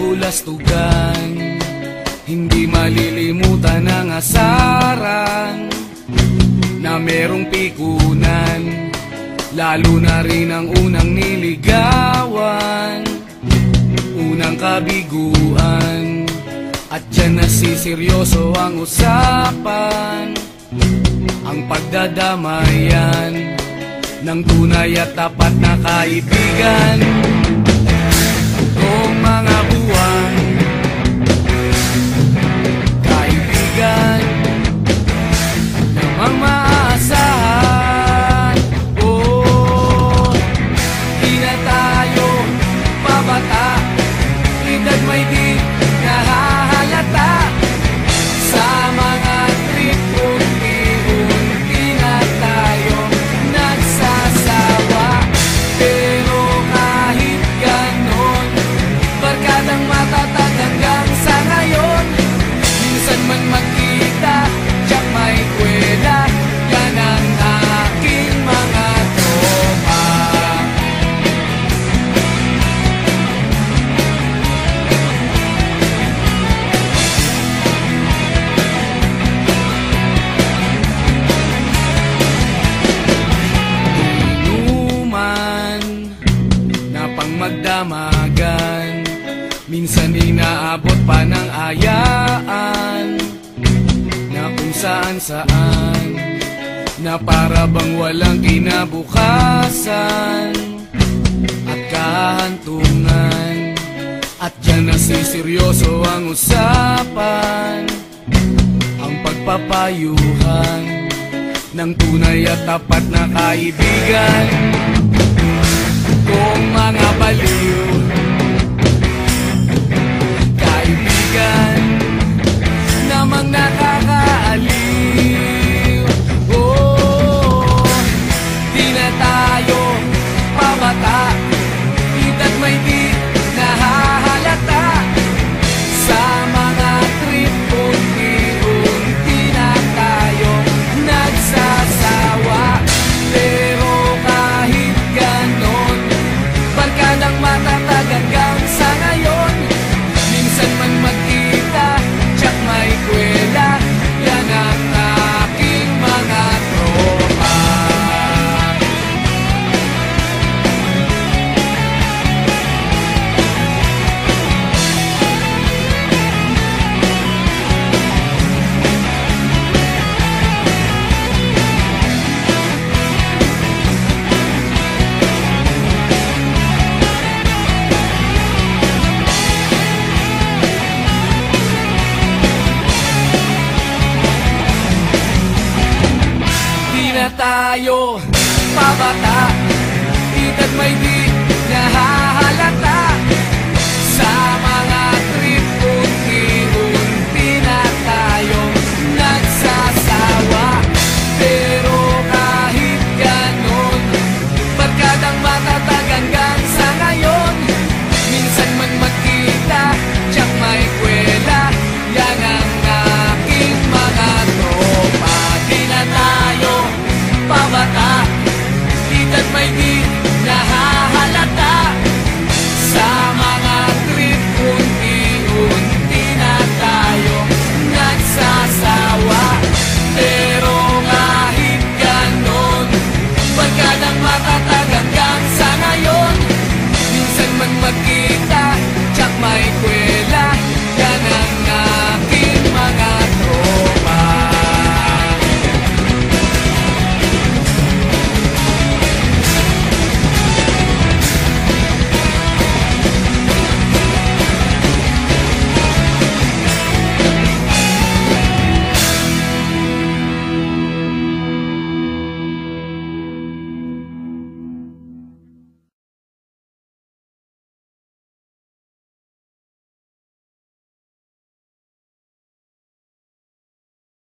kabulastugan, hindi malilimutan ang asaran na merong pikunan, lalo na rin ang unang niligawan, unang kabiguan. At dyan nasiseryoso ang usapan, ang pagdadamayan ng tunay at tapat na kaibigan. Noong mga buwan, kaibigan namang maaasahan. Oh, di na tayo pabata, edad may di nahahalata. Sa mga trip, unti-unti na tayo nagsasawa. Pero kahit ganon, barkadang matatag hanggang sa ngayon. Minsan man magkita, tiyak may kwela, yan ang aking mga tropa. Inuman na pang magdamagan, minsan inaabot pa ng ayaan, na kung saan-saan, na para bang walang kinabukasan at kahantungan. At dyan nasiseryoso ang usapan, ang pagpapayuhan ng tunay at tapat na kaibigan. Kung mga baliw, kaibigan namang nakakaaliw. Oh, di na tayo pabata, edad may di nahahalata. Sa mga trip, unti-unti na tayo nagsasawa. Pero kahit ganon, barkadang matatag hanggang sa ngayon. Minsan man magkita, tiyak may kwela, yan ang aking mga tropa. Di na tayo pabata, edad may di